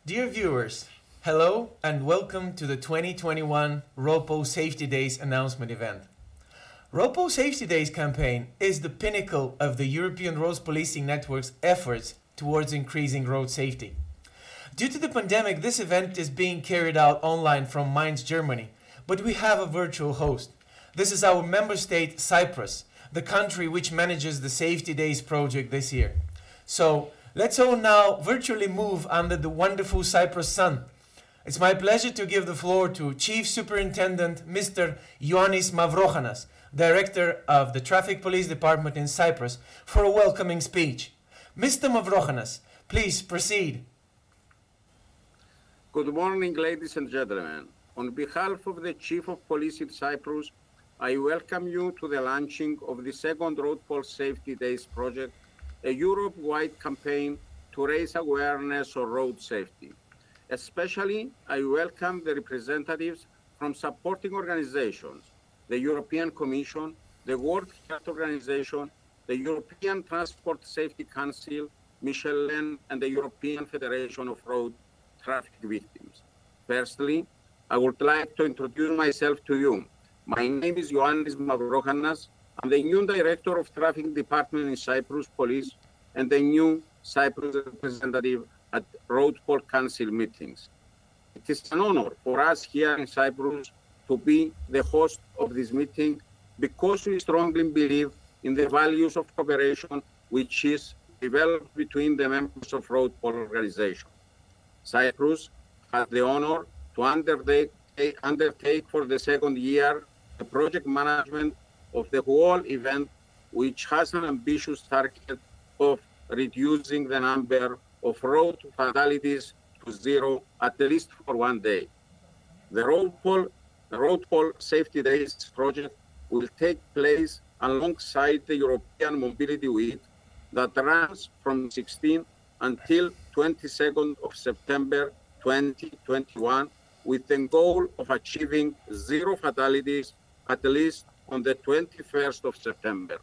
Dear viewers, hello and welcome to the 2021 Roppo Safety Days announcement event. Roppo Safety Days campaign is the pinnacle of the European Roads Policing Network's efforts towards increasing road safety. Due to the pandemic, this event is being carried out online from Mainz, Germany, but we have a virtual host. This is our member state, Cyprus, the country which manages the Safety Days project this year. So, let's all now virtually move under the wonderful Cyprus sun. It's my pleasure to give the floor to Chief Superintendent Mr. Ioannis Mavrochanas, Director of the Traffic Police Department in Cyprus, for a welcoming speech. Mr. Mavrochanas, please proceed. Good morning, ladies and gentlemen. On behalf of the Chief of Police in Cyprus, I welcome you to the launching of the second ROADPOL Safety Days project, a Europe-wide campaign to raise awareness on road safety. Especially, I welcome the representatives from supporting organizations, the European Commission, the World Health Organization, the European Transport Safety Council, Michelin, and the European Federation of Road Traffic Victims. Firstly, I would like to introduce myself to you. My name is Ioannis Mavrochanas. I'm the new Director of Traffic Department in Cyprus Police and the new Cyprus representative at ROADPOL Council meetings. It is an honor for us here in Cyprus to be the host of this meeting because we strongly believe in the values of cooperation which is developed between the members of ROADPOL organization. Cyprus has the honor to undertake for the second year the project management of the whole event, which has an ambitious target of reducing the number of road fatalities to zero at least for one day. The ROADPOL Safety Days project will take place alongside the European Mobility Week that runs from 16 until 22nd of September 2021 with the goal of achieving zero fatalities at least on the 21st of September.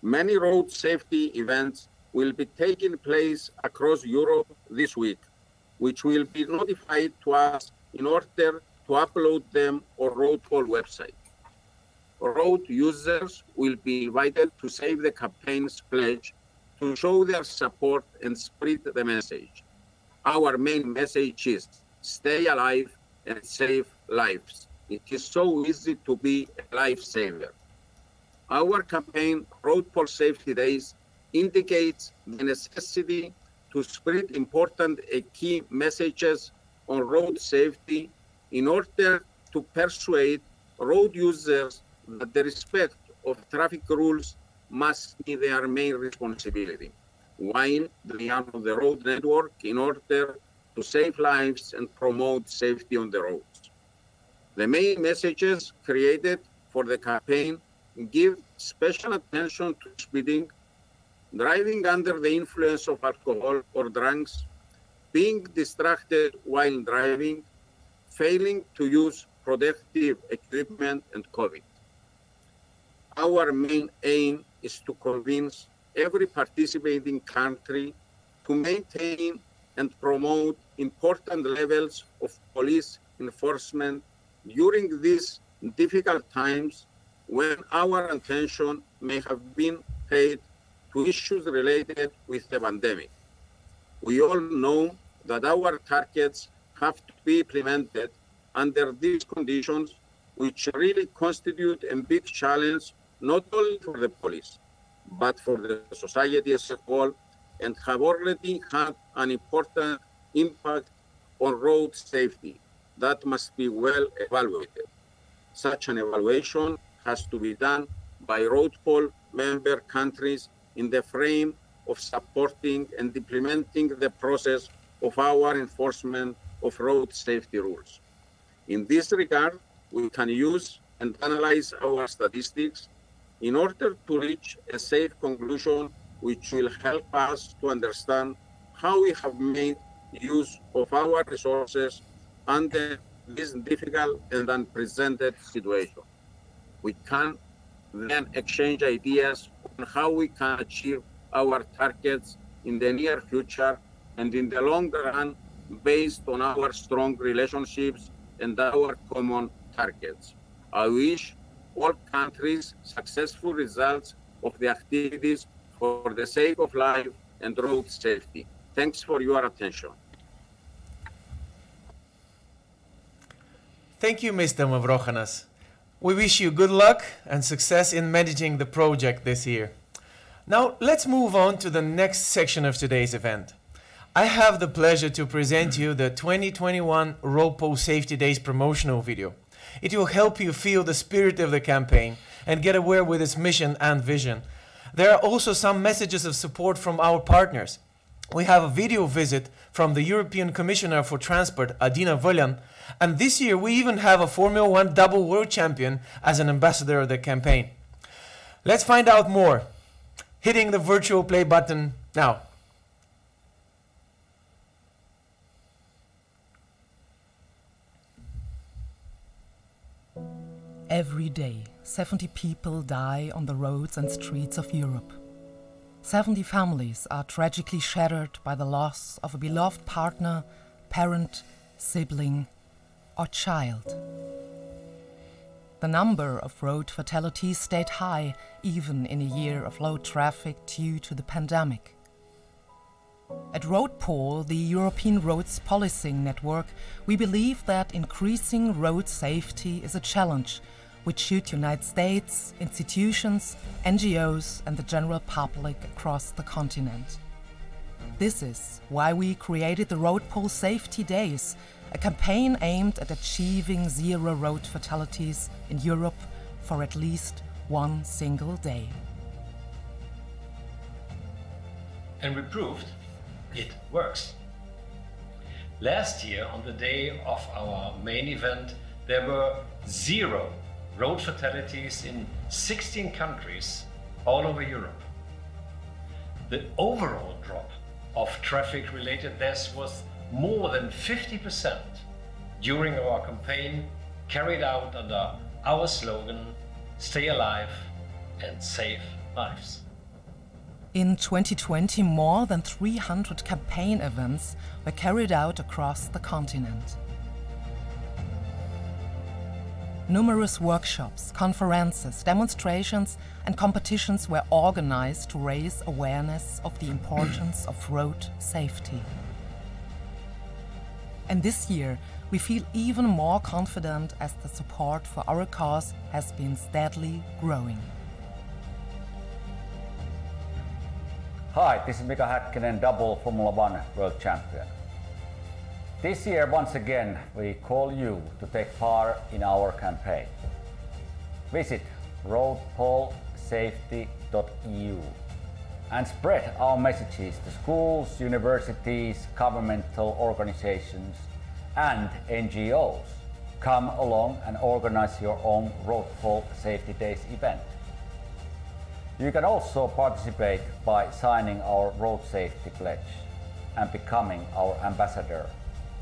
Many road safety events will be taking place across Europe this week, which will be notified to us in order to upload them on ROADPOL website. Road users will be invited to save the campaign's pledge to show their support and spread the message. Our main message is stay alive and save lives. It is so easy to be a lifesaver. Our campaign, ROADPOL Safety Days, indicates the necessity to spread important key messages on road safety in order to persuade road users that the respect of traffic rules must be their main responsibility, while they are on the road network in order to save lives and promote safety on the roads. The main messages created for the campaign give special attention to speeding, driving under the influence of alcohol or drugs, being distracted while driving, failing to use protective equipment, and COVID. Our main aim is to convince every participating country to maintain and promote important levels of police enforcement during these difficult times when our attention may have been paid to issues related with the pandemic. We all know that our targets have to be implemented under these conditions, which really constitute a big challenge not only for the police, but for the society as a whole, and have already had an important impact on road safety that must be well evaluated. Such an evaluation has to be done by ROADPOL member countries in the frame of supporting and implementing the process of our enforcement of road safety rules. In this regard, we can use and analyze our statistics in order to reach a safe conclusion which will help us to understand how we have made use of our resources under this difficult and unprecedented situation. We can then exchange ideas on how we can achieve our targets in the near future and in the long run, based on our strong relationships and our common targets. I wish all countries successful results of the activities for the sake of life and road safety. Thanks for your attention. Thank you, Mr. Mavrochanas. We wish you good luck and success in managing the project this year. Now, let's move on to the next section of today's event. I have the pleasure to present you the 2021 Roppo Safety Days promotional video. It will help you feel the spirit of the campaign and get aware with its mission and vision. There are also some messages of support from our partners. We have a video visit from the European Commissioner for Transport, Adina Volyan, and this year we even have a Formula 1 double world champion as an ambassador of the campaign. Let's find out more. Hitting the virtual play button now. Every day, 70 people die on the roads and streets of Europe. 70 families are tragically shattered by the loss of a beloved partner, parent, sibling, or child. The number of road fatalities stayed high even in a year of low traffic due to the pandemic. At ROADPOL, the European Roads Policing Network, we believe that increasing road safety is a challenge which should unite states, institutions, NGOs and the general public across the continent. This is why we created the ROADPOL Safety Days, a campaign aimed at achieving zero road fatalities in Europe for at least one single day. And we proved it works. Last year, on the day of our main event, there were 0 road fatalities in 16 countries all over Europe. The overall drop of traffic-related deaths was more than 50% during our campaign carried out under our slogan, Stay Alive and Save Lives. In 2020, more than 300 campaign events were carried out across the continent. Numerous workshops, conferences, demonstrations and competitions were organized to raise awareness of the importance of road safety. And this year, we feel even more confident as the support for our cause has been steadily growing. Hi, this is Mika Häkkinen, double Formula 1 world champion. This year, once again, we call you to take part in our campaign. Visit roadpolsafety.eu and spread our messages to schools, universities, governmental organizations and NGOs. Come along and organize your own ROADPOL Safety Days event. You can also participate by signing our road safety pledge and becoming our ambassador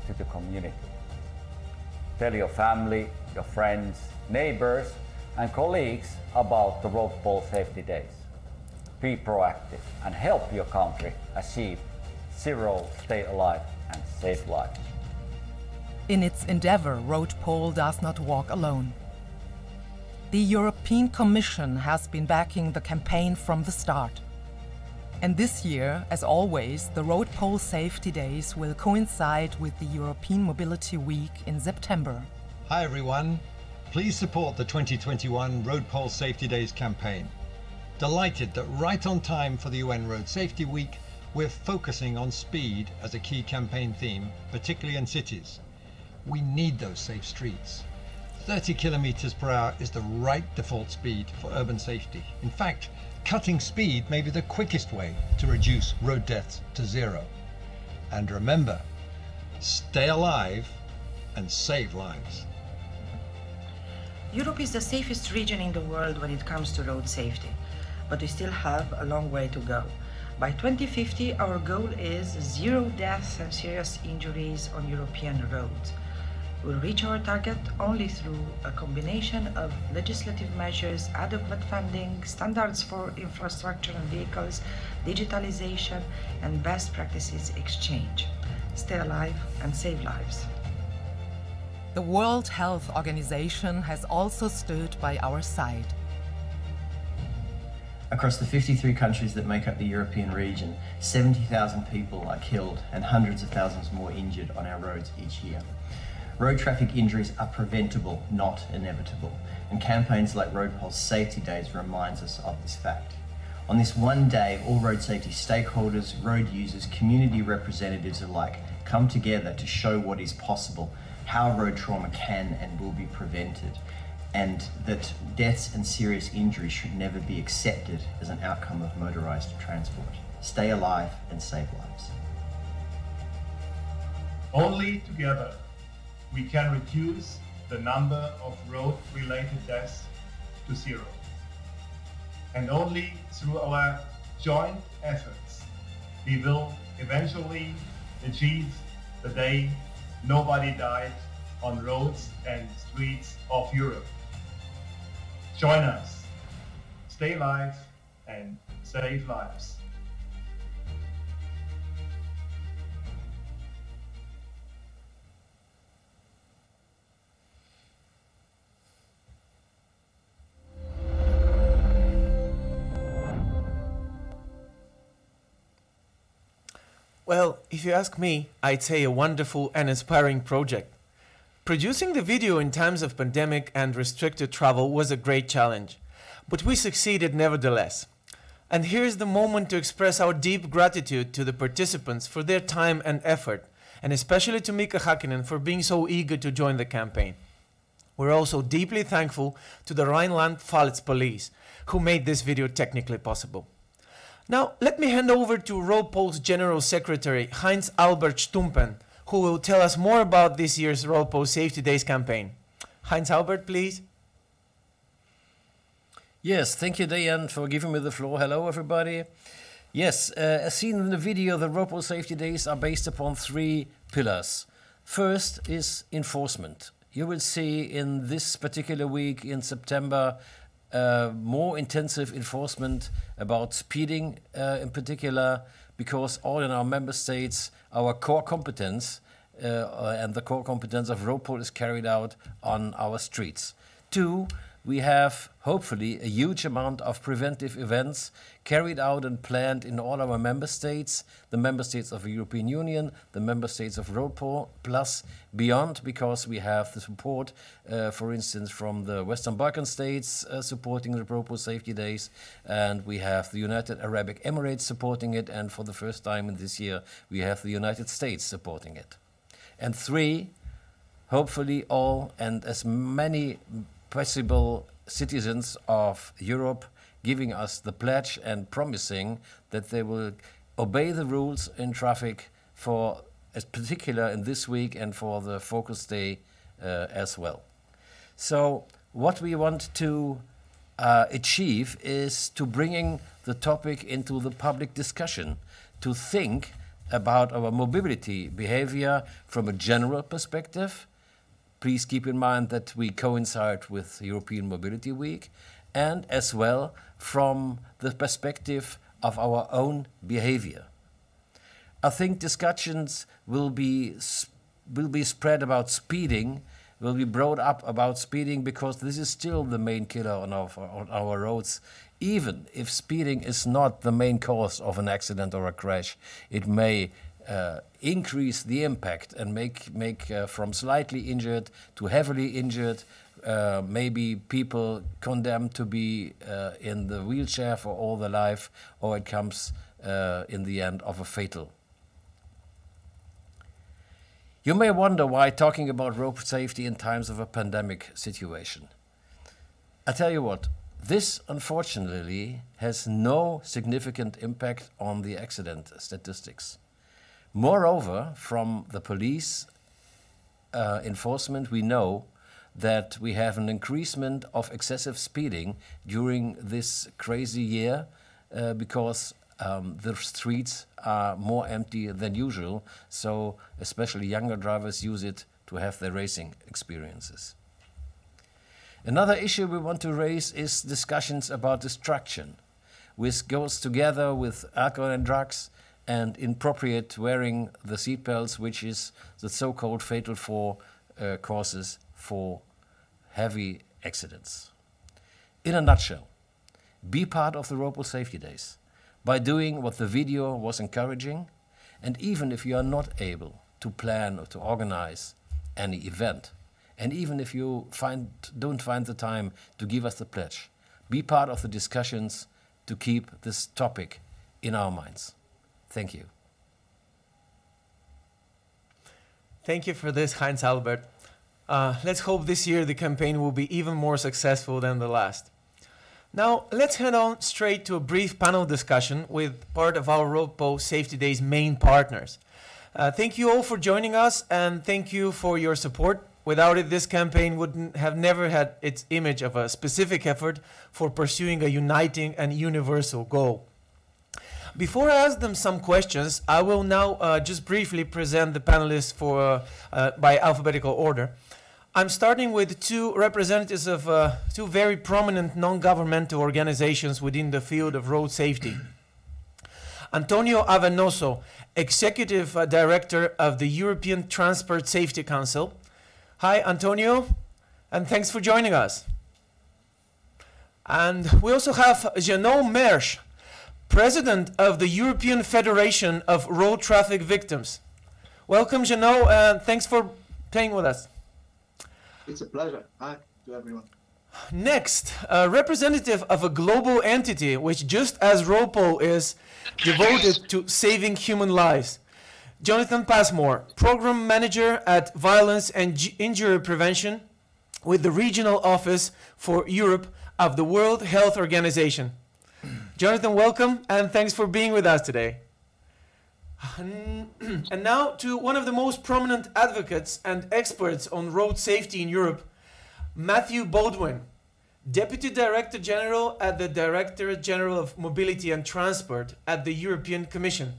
to the community. Tell your family, your friends, neighbors and colleagues about the ROADPOL Safety Days. Be proactive and help your country achieve zero, stay alive and save lives. In its endeavor, ROADPOL does not walk alone. The European Commission has been backing the campaign from the start. And this year, as always, the ROADPOL Safety Days will coincide with the European Mobility Week in September. Hi everyone, please support the 2021 ROADPOL Safety Days campaign. Delighted that right on time for the UN Road Safety Week, we're focusing on speed as a key campaign theme, particularly in cities. We need those safe streets. 30 kilometers per hour is the right default speed for urban safety. In fact, cutting speed may be the quickest way to reduce road deaths to zero. And remember, stay alive and save lives. Europe is the safest region in the world when it comes to road safety, but we still have a long way to go. By 2050, our goal is 0 deaths and serious injuries on European roads. We'll reach our target only through a combination of legislative measures, adequate funding, standards for infrastructure and vehicles, digitalization, and best practices exchange. Stay alive and save lives. The World Health Organization has also stood by our side. Across the 53 countries that make up the European region, 70,000 people are killed and hundreds of thousands more injured on our roads each year. Road traffic injuries are preventable, not inevitable, and campaigns like ROADPOL's Safety Days reminds us of this fact. On this one day, all road safety stakeholders, road users, community representatives alike come together to show what is possible, how road trauma can and will be prevented, and that deaths and serious injuries should never be accepted as an outcome of motorized transport. Stay alive and save lives. Only together we can reduce the number of road-related deaths to zero. And only through our joint efforts we will eventually achieve the day nobody died on roads and streets of Europe. Join us. Stay alive and save lives. Well, if you ask me, I'd say a wonderful and inspiring project. Producing the video in times of pandemic and restricted travel was a great challenge, but we succeeded nevertheless. And here's the moment to express our deep gratitude to the participants for their time and effort, and especially to Mika Häkkinen for being so eager to join the campaign. We're also deeply thankful to the Rhineland-Pfalz police, who made this video technically possible. Now, let me hand over to ROADPOL's General Secretary, Heinz-Albert Stumpen, who will tell us more about this year's ROADPOL Safety Days campaign. Heinz-Albert, please. Yes, thank you, Diane, for giving me the floor. Hello, everybody. Yes, as seen in the video, the ROADPOL Safety Days are based upon 3 pillars. First is enforcement. You will see in this particular week in September more intensive enforcement about speeding in particular, because all in our member states, our core competence and the core competence of ROADPOL is carried out on our streets. 2, we have hopefully a huge amount of preventive events carried out and planned in all our member states, the member states of the European Union, the member states of ROADPOL, plus beyond, because we have the support, for instance, from the Western Balkan states supporting the ROADPOL Safety Days, and we have the United Arab Emirates supporting it, and for the first time in this year, we have the United States supporting it. And 3, hopefully all and as many possible citizens of Europe giving us the pledge and promising that they will obey the rules in traffic for, as particular in this week and for the focus day as well. So what we want to achieve is to bringing the topic into the public discussion, to think about our mobility behavior from a general perspective. Please keep in mind that we coincide with European Mobility Week, and as well from the perspective of our own behavior. I think discussions will be spread about speeding, will be brought up about speeding, because this is still the main killer on our roads. Even if speeding is not the main cause of an accident or a crash, it may increase the impact and make from slightly injured to heavily injured, maybe people condemned to be in the wheelchair for all their life, or it comes in the end of a fatal. You may wonder why talking about road safety in times of a pandemic situation. I tell you what, this unfortunately has no significant impact on the accident statistics. Moreover, from the police enforcement, we know that we have an increasement of excessive speeding during this crazy year because the streets are more empty than usual, so especially younger drivers use it to have their racing experiences. Another issue we want to raise is discussions about distraction, which goes together with alcohol and drugs and inappropriate wearing the seatbelts, which is the so-called fatal four causes for heavy accidents. In a nutshell, be part of the Roppo Safety Days by doing what the video was encouraging, and even if you are not able to plan or to organize any event, and even if you don't find the time to give us the pledge, be part of the discussions to keep this topic in our minds. Thank you. Thank you for this, Heinz Albert. Let's hope this year the campaign will be even more successful than the last. Now, let's head on straight to a brief panel discussion with part of our Roppo Safety Days main partners. Thank you all for joining us, and thank you for your support. Without it, this campaign would have never had its image of a specific effort for pursuing a uniting and universal goal. Before I ask them some questions, I will now just briefly present the panelists by alphabetical order. I'm starting with two representatives of two very prominent non-governmental organizations within the field of road safety. Antonio Avenoso, Executive Director of the European Transport Safety Council. Hi, Antonio, and thanks for joining us. And we also have Jeannot Mersch, President of the European Federation of Road Traffic Victims. Welcome, Jeannot, and thanks for playing with us. It's a pleasure. Hi to everyone. Next, a representative of a global entity which, just as ROADPOL is, devoted to saving human lives. Jonathon Passmore, Program Manager at Violence and Injury Prevention with the Regional Office for Europe of the World Health Organization. Jonathon, welcome, and thanks for being with us today. And now to one of the most prominent advocates and experts on road safety in Europe, Matthew Baldwin, Deputy Director General at the Directorate General of Mobility and Transport at the European Commission.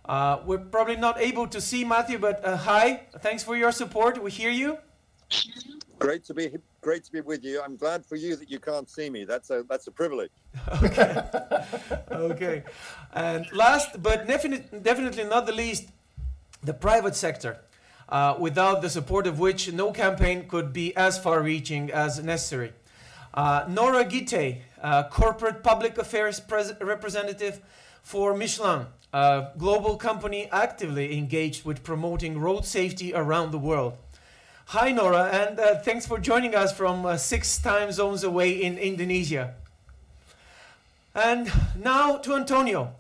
We're probably not able to see Matthew, but hi, thanks for your support. We hear you. Great to be with you. I'm glad for you that you can't see me. That's a privilege. Okay. Okay. And last but definitely not the least, the private sector, without the support of which no campaign could be as far-reaching as necessary. Nora Guitet, Corporate Public Affairs Representative for Michelin, a global company actively engaged with promoting road safety around the world. Hi, Nora, and thanks for joining us from 6 time zones away in Indonesia. And now to Antonio.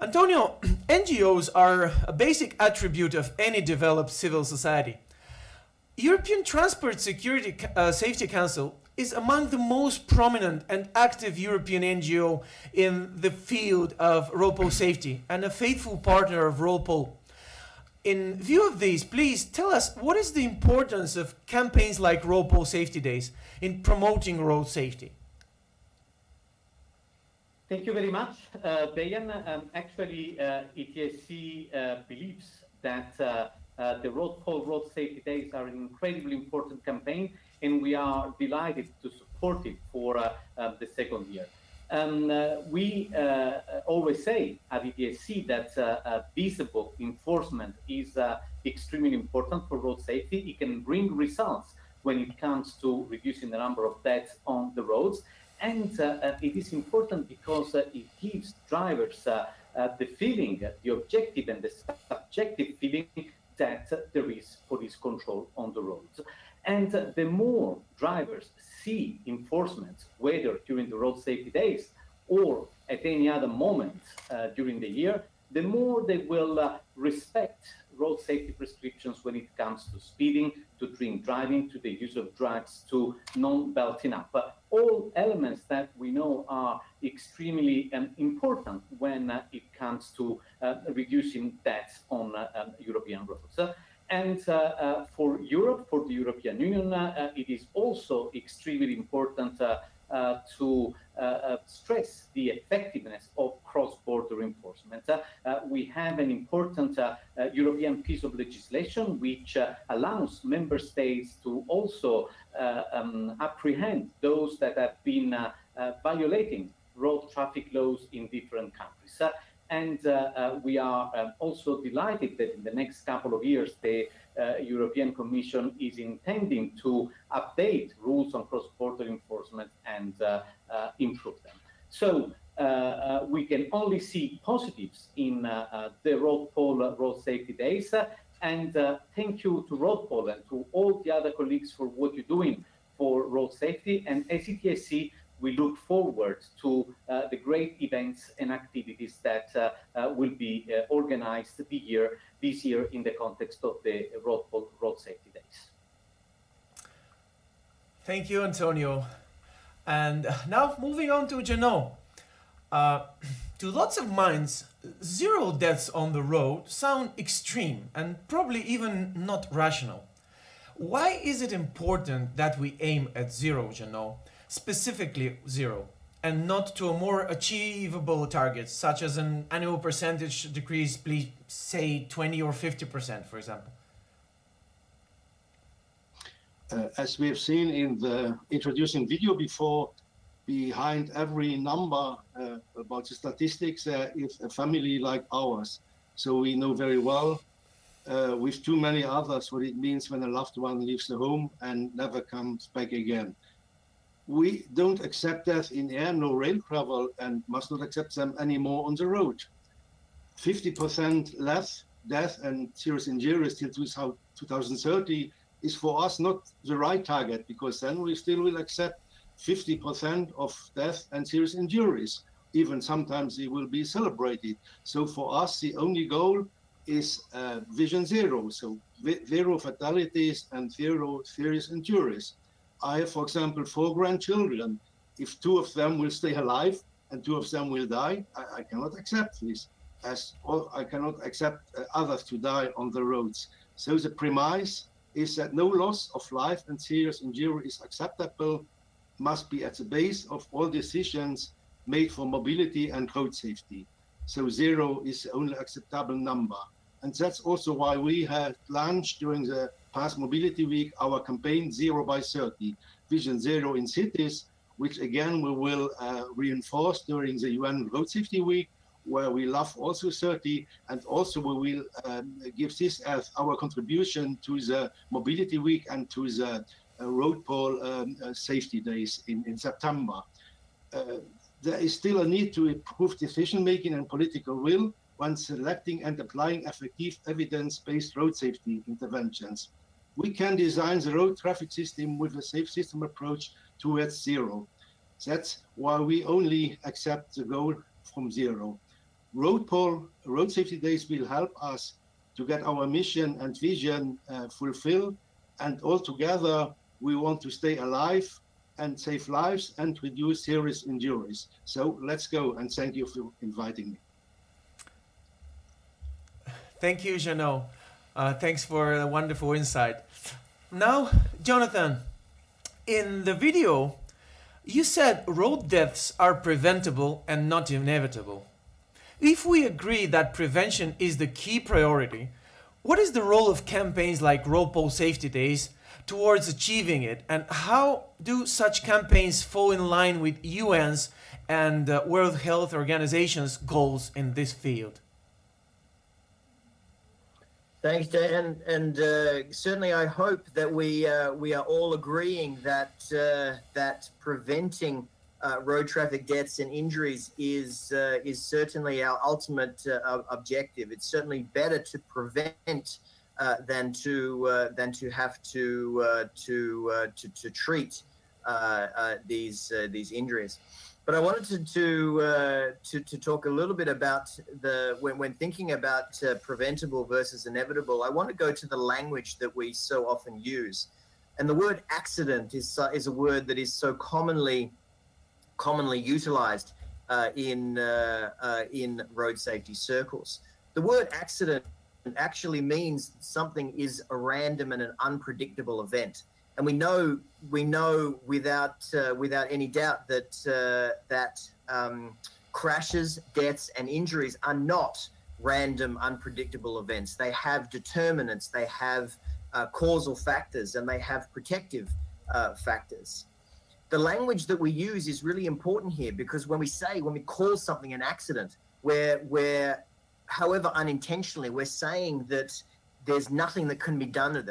Antonio, NGOs are a basic attribute of any developed civil society. European Transport Safety Council is among the most prominent and active European NGO in the field of Roppo safety and a faithful partner of ROADPOL. In view of these, please tell us, what is the importance of campaigns like Roppo Safety Days in promoting road safety? Thank you very much, Dejan. Actually, ETSC believes that the ROADPOL Road Safety Days are an incredibly important campaign, and we are delighted to support it for the second year. We always say at ETSC that visible enforcement is extremely important for road safety. It can bring results when it comes to reducing the number of deaths on the roads. And it is important because it gives drivers the feeling, the objective and the subjective feeling that there is police control on the roads. And the more drivers see enforcement, whether during the road safety days or at any other moment during the year, the more they will respect road safety prescriptions when it comes to speeding, to drink driving, to the use of drugs, to non-belting up. All elements that we know are extremely important when it comes to reducing deaths on European roads. And for Europe, for the European Union, it is also extremely important to stress the effectiveness of cross-border enforcement. We have an important European piece of legislation which allows member states to also apprehend those that have been violating road traffic laws in different countries. And we are also delighted that in the next couple of years, the European Commission is intending to update rules on cross-border enforcement and improve them. So we can only see positives in the ROADPOL Road Safety Days. And thank you to ROADPOL and to all the other colleagues for what you're doing for road safety. And as ETSC, we look forward to the great events and activities that will be organized this year in the context of the ROADPOL Road Safety Days. Thank you, Antonio. And now moving on to Jeannot. To lots of minds, 0 deaths on the road sound extreme and probably even not rational. Why is it important that we aim at 0, Jeannot? Specifically 0, and not to a more achievable target, such as an annual percentage decrease, please say 20 or 50%, for example? As we have seen in the introducing video before, behind every number about the statistics is a family like ours. So we know very well with too many others what it means when a loved one leaves the home and never comes back again. We don't accept death in air, no rail travel, and must not accept them anymore on the road. 50% less death and serious injuries till 2030 is for us not the right target, because then we still will accept 50% of death and serious injuries. Even sometimes it will be celebrated. So for us, the only goal is vision 0. So 0 fatalities and 0 serious injuries. I have, for example, 4 grandchildren. If 2 of them will stay alive and 2 of them will die, I cannot accept this, as I cannot accept others to die on the roads. So the premise is that no loss of life and serious injury is acceptable, must be at the base of all decisions made for mobility and road safety. So 0 is the only acceptable number. And that's also why we have launched during the past Mobility Week our campaign 0 by 30, Vision 0 in cities, which again we will reinforce during the UN Road Safety Week, where we love also 30, and also we will give this as our contribution to the Mobility Week and to the ROADPOL Safety Days in September. There is still a need to improve decision-making and political will when selecting and applying effective evidence-based road safety interventions. We can design the road traffic system with a safe system approach towards 0. That's why we only accept the goal from 0. ROADPOL Road Safety Days will help us to get our mission and vision fulfilled, and all together we want to stay alive and save lives and reduce serious injuries. So let's go, and thank you for inviting me. Thank you, Jeannot. Thanks for a wonderful insight. Now, Jonathon, in the video, you said road deaths are preventable and not inevitable. If we agree that prevention is the key priority, what is the role of campaigns like ROADPOL Safety Days towards achieving it, and how do such campaigns fall in line with UN's and World Health Organization's goals in this field? Thanks, Dan, and certainly I hope that we are all agreeing that that preventing road traffic deaths and injuries is certainly our ultimate objective. It's certainly better to prevent than to have to treat these injuries. But I wanted to talk a little bit about when thinking about preventable versus inevitable. I want to go to the language that we so often use, and the word accident is a word that is so commonly utilized in road safety circles. The word accident actually means something is a random and an unpredictable event. And we know without any doubt that crashes, deaths, and injuries are not random, unpredictable events. They have determinants, they have causal factors, and they have protective factors. The language that we use is really important here, because when we call something an accident, we're however unintentionally, we're saying that there's nothing that can be done,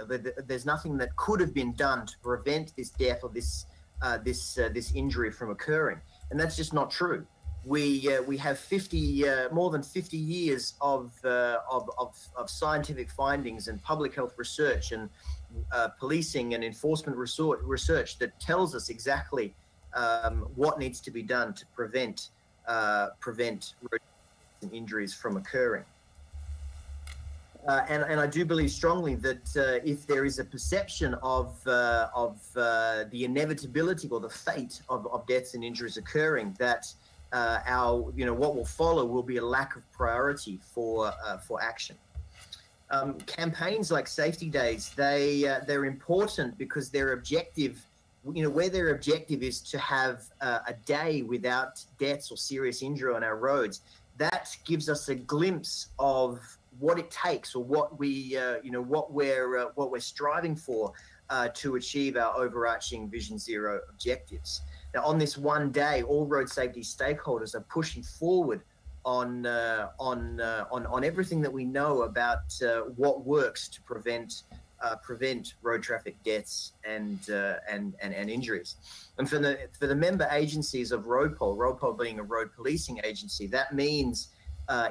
there's nothing that could have been done to prevent this death or this injury from occurring, and that's just not true. We have more than 50 years of scientific findings and public health research and policing and enforcement research that tells us exactly what needs to be done to prevent road injuries from occurring. And I do believe strongly that if there is a perception of the inevitability or the fate of deaths and injuries occurring, that what will follow will be a lack of priority for action. Campaigns like Safety Days, they're important because their objective, where their objective is to have a day without deaths or serious injury on our roads. That gives us a glimpse of what it takes, or what we're striving for to achieve our overarching Vision Zero objectives. Now, on this one day, all road safety stakeholders are pushing forward on everything that we know about what works to prevent road traffic deaths and injuries. And for the member agencies of ROADPOL being a road policing agency, that means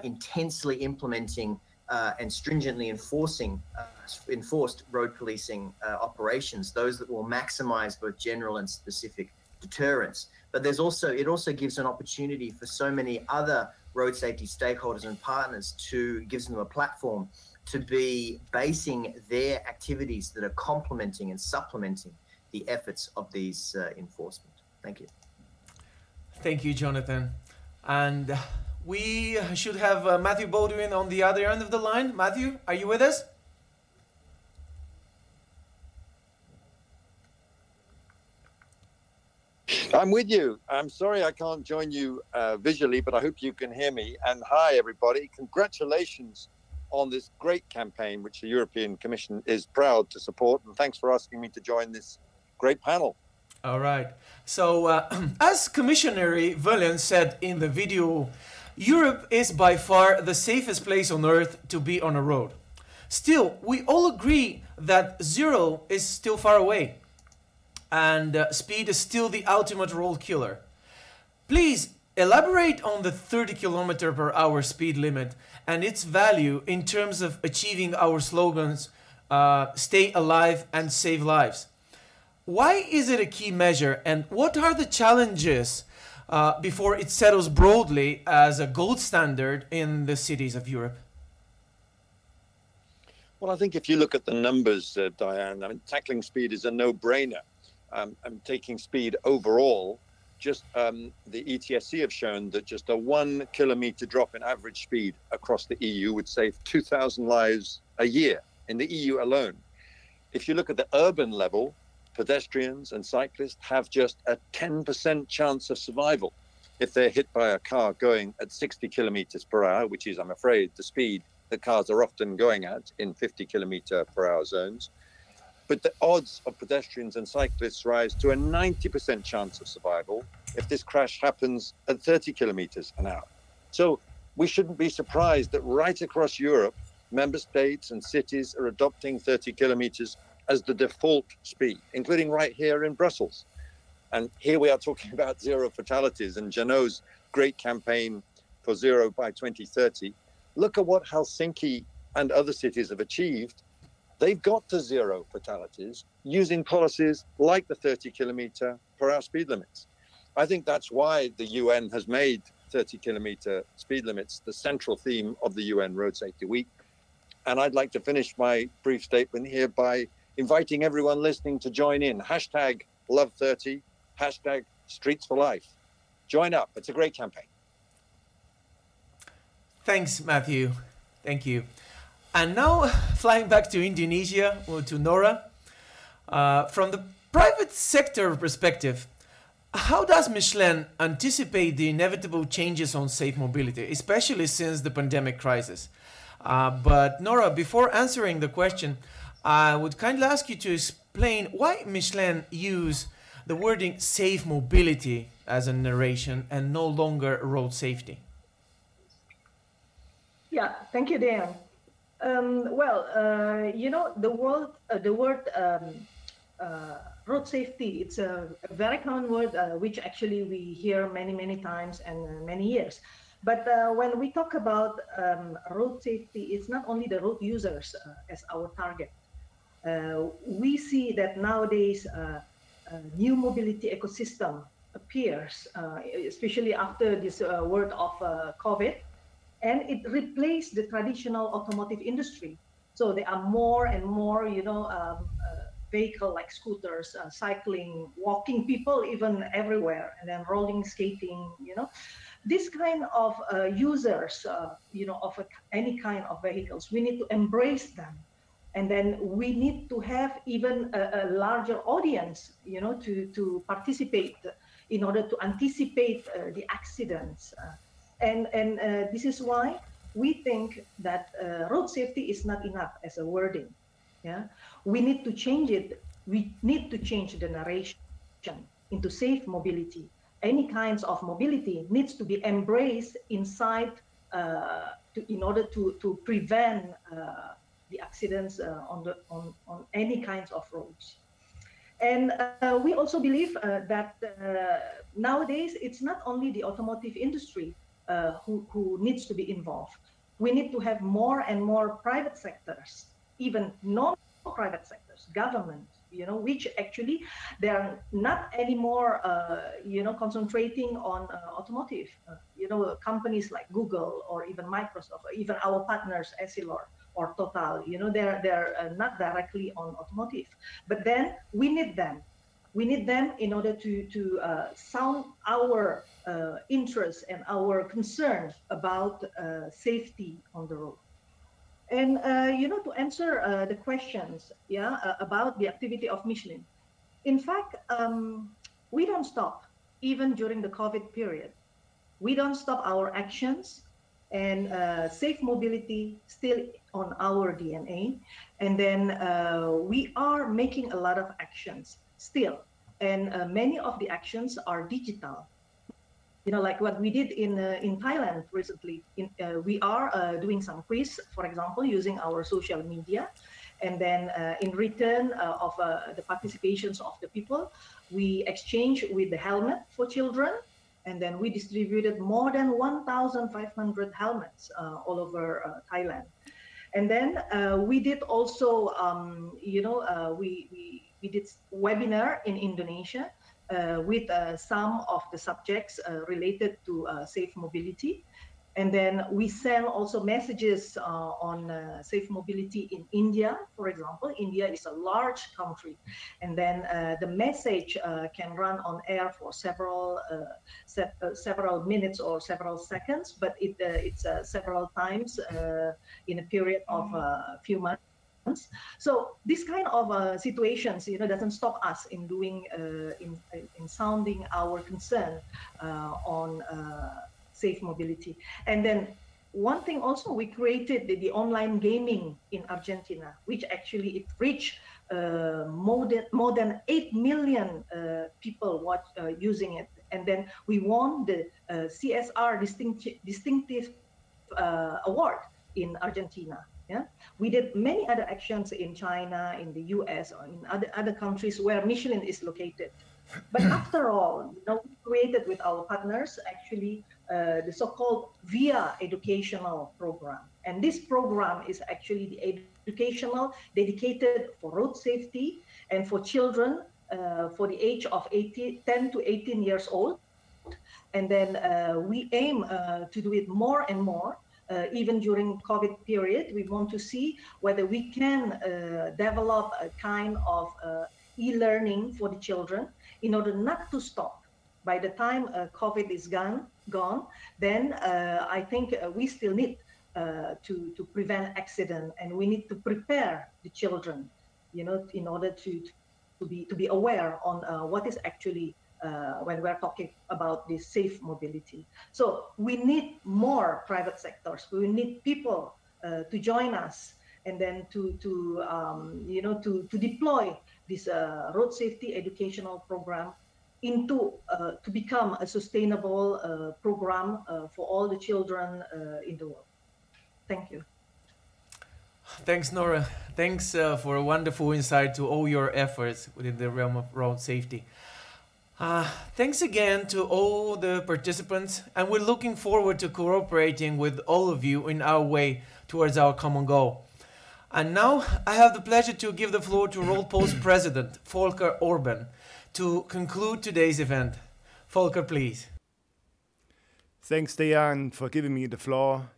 intensely implementing and stringently enforced road policing operations, those that will maximize both general and specific deterrence. But it also gives an opportunity for so many other road safety stakeholders and partners gives them a platform to be basing their activities that are complementing and supplementing the efforts of these enforcement. Thank you. Thank you, Jonathon. And we should have Matthew Baldwin on the other end of the line. Matthew, are you with us? I'm with you. I'm sorry I can't join you visually, but I hope you can hear me. And hi, everybody. Congratulations on this great campaign, which the European Commission is proud to support. And thanks for asking me to join this great panel. All right. So as Commissioner Wellen said in the video, Europe is by far the safest place on earth to be on a road. Still, we all agree that zero is still far away, and speed is still the ultimate road killer. Please elaborate on the 30 km/h speed limit and its value in terms of achieving our slogans, stay alive and save lives. Why is it a key measure, and what are the challenges before it settles broadly as a gold standard in the cities of Europe? Well, I think if you look at the numbers, Diane, I mean, tackling speed is a no-brainer. And taking speed overall, just the ETSC have shown that just a 1 kilometer drop in average speed across the EU would save 2,000 lives a year in the EU alone. If you look at the urban level, pedestrians and cyclists have just a 10% chance of survival if they're hit by a car going at 60 km/h, which is, I'm afraid, the speed that cars are often going at in 50 km/h zones. But the odds of pedestrians and cyclists rise to a 90% chance of survival if this crash happens at 30 km/h. So we shouldn't be surprised that right across Europe, member states and cities are adopting 30 kilometers as the default speed, including right here in Brussels. And here we are talking about zero fatalities and Jeannot's great campaign for zero by 2030. Look at what Helsinki and other cities have achieved. They've got to zero fatalities using policies like the 30 km/h speed limits. I think that's why the UN has made 30 kilometer speed limits the central theme of the UN Road Safety Week. And I'd like to finish my brief statement here by inviting everyone listening to join in. Hashtag Love30, hashtag Streets for Life. Join up. It's a great campaign. Thanks, Matthew. Thank you. And now, flying back to Indonesia, or to Nora, from the private sector perspective, How does Michelin anticipate the inevitable changes on safe mobility, especially since the pandemic crisis? But Nora, before answering the question, I would kindly ask you to explain why Michelin use the wording safe mobility as a narration and no longer road safety. Yeah, thank you, Dan. You know, the word road safety, it's a very common word, which actually we hear many times and many years. But when we talk about road safety, it's not only the road users as our target. We see that nowadays a new mobility ecosystem appears, especially after this word of COVID, and it replaced the traditional automotive industry. So there are more and more, you know, vehicle like scooters, cycling, walking people even everywhere, and then rolling, skating, you know. This kind of users, you know, of any kind of vehicles, we need to embrace them. And then we need to have even a larger audience, you know, to participate in order to anticipate the accidents. And this is why we think that road safety is not enough as a wording. Yeah, we need to change it. We need to change the narration into safe mobility. Any kinds of mobility needs to be embraced inside in order to prevent the accidents on any kinds of roads. And we also believe that nowadays it's not only the automotive industry who needs to be involved. We need to have more and more private sectors, even non-private sectors, government, you know, which actually they are not anymore, you know, concentrating on automotive. You know, companies like Google or even Microsoft, or even our partners, Essilor or Total, you know, they're not directly on automotive. But then we need them. We need them in order to sound our interest and our concern about safety on the road. And you know, to answer the questions, yeah, about the activity of Michelin. In fact, we don't stop even during the COVID period. We don't stop our actions, and safe mobility still on our DNA. And then we are making a lot of actions still, and many of the actions are digital. You know, like what we did in Thailand recently. We are doing some quiz, for example, using our social media. And then in return of the participations of the people, we exchange with the helmet for children. And then we distributed more than 1,500 helmets all over Thailand. And then we did also, you know, we did webinar in Indonesia with some of the subjects related to safe mobility. And then we send also messages on safe mobility in India, for example. India is a large country. And then the message can run on air for several minutes or several seconds, but it's several times in a period of a few months. So this kind of situations, you know, doesn't stop us in doing, in sounding our concern on safe mobility. And then one thing also, we created the online gaming in Argentina, which actually it reached more than 8 million people using it. And then we won the CSR distinctive award in Argentina. Yeah, we did many other actions in China, in the US, or in other countries where Michelin is located. But after all, you know, we created with our partners actually the so-called VIA educational program. And this program is actually the educational dedicated for road safety and for children for the age of 10 to 18 years old. And then we aim to do it more and more. Even during COVID period, we want to see whether we can develop a kind of e-learning for the children in order not to stop. By the time COVID is gone, then I think we still need to prevent accident, and we need to prepare the children, you know, in order to be aware on what is actually when we're talking about this safe mobility. So we need more private sectors. We need people to join us, and then to deploy this road safety educational program into to become a sustainable program for all the children in the world. Thank you. Thanks, Nora. Thanks for a wonderful insight to all your efforts within the realm of road safety. Thanks again to all the participants, and we're looking forward to cooperating with all of you in our way towards our common goal. And now I have the pleasure to give the floor to ROADPOL's president, Volker Orban, to conclude today's event. Volker, please. Thanks, Dejan, for giving me the floor.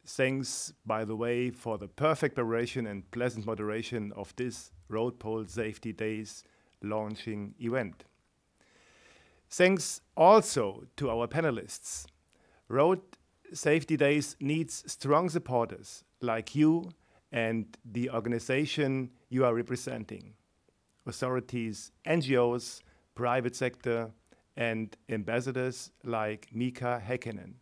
Thanks, by the way, for the perfect preparation and pleasant moderation of this ROADPOL Safety Days launching event. Thanks also to our panelists. Road Safety Days needs strong supporters like you and the organization you are representing. Authorities, NGOs, private sector, and ambassadors like Mika Häkkinen.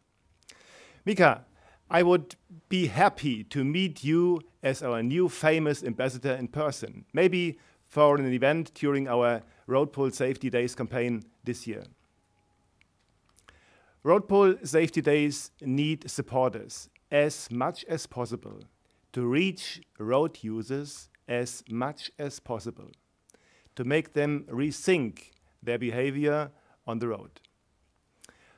Mika, I would be happy to meet you as our new famous ambassador in person, maybe for an event during our ROADPOL Safety Days campaign this year. ROADPOL Safety Days need supporters as much as possible to reach road users as much as possible, to make them rethink their behavior on the road.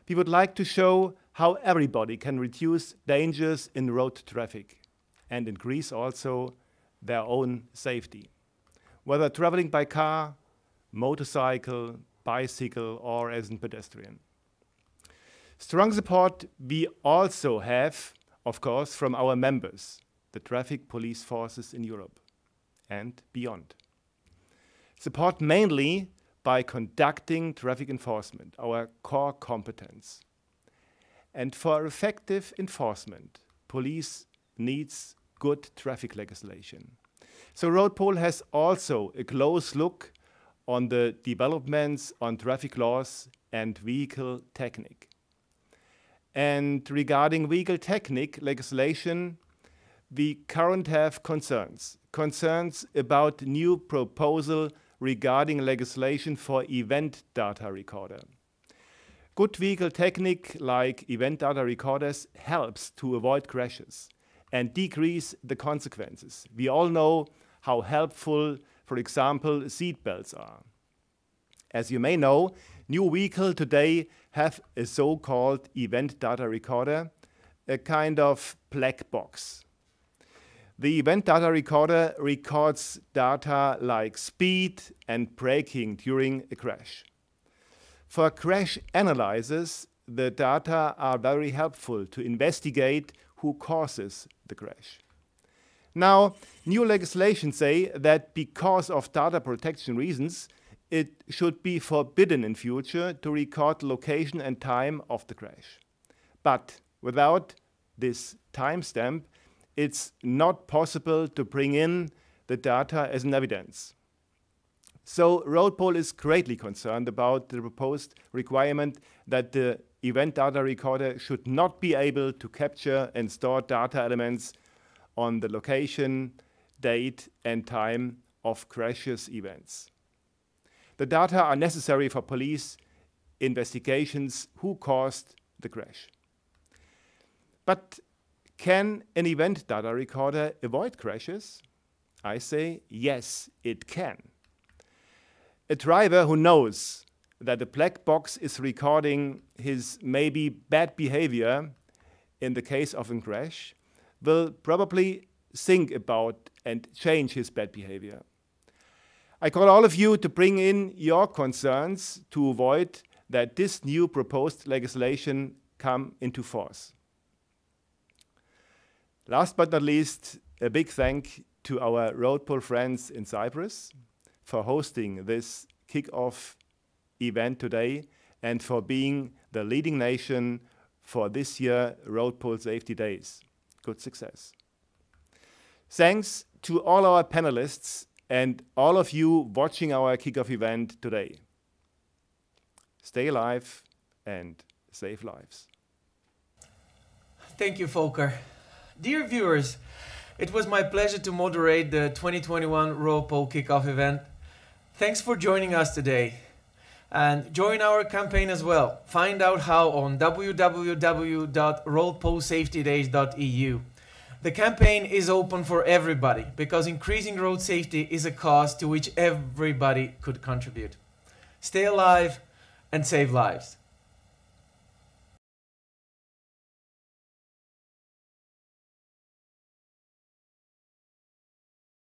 We would like to show how everybody can reduce dangers in road traffic and increase also their own safety, whether traveling by car, motorcycle, bicycle, or as a pedestrian. Strong support we also have, of course, from our members, the traffic police forces in Europe and beyond. Support mainly by conducting traffic enforcement, our core competence. And for effective enforcement, police needs good traffic legislation. So ROADPOL has also a close look on the developments on traffic laws and vehicle technique. And regarding vehicle technique legislation, we currently have concerns about new proposal regarding legislation for event data recorder. Good vehicle technique like event data recorders helps to avoid crashes and decrease the consequences. We all know how helpful, for example, seat belts are. As you may know, new vehicles today have a so-called event data recorder, a kind of black box. The event data recorder records data like speed and braking during a crash. For crash analysis, the data are very helpful to investigate who causes the crash. Now, new legislation say that because of data protection reasons, it should be forbidden in future to record location and time of the crash. But without this timestamp, it's not possible to bring in the data as an evidence. So ROADPOL is greatly concerned about the proposed requirement that the event data recorder should not be able to capture and store data elements on the location, date, and time of crashes events. The data are necessary for police investigations who caused the crash. But can an event data recorder avoid crashes? I say yes, it can. A driver who knows that the black box is recording his maybe bad behavior in the case of a crash will probably think about and change his bad behavior. I call all of you to bring in your concerns to avoid that this new proposed legislation come into force. Last but not least, a big thank to our ROADPOL friends in Cyprus for hosting this kick-off event today and for being the leading nation for this year ROADPOL Safety Days. Good success. Thanks to all our panelists and all of you watching our kickoff event today. Stay alive and save lives. Thank you, Volker. Dear viewers, it was my pleasure to moderate the 2021 ROADPOL kickoff event. Thanks for joining us today. And join our campaign as well. Find out how on www.roadpolsafetydays.eu. The campaign is open for everybody because increasing road safety is a cause to which everybody could contribute. Stay alive and save lives.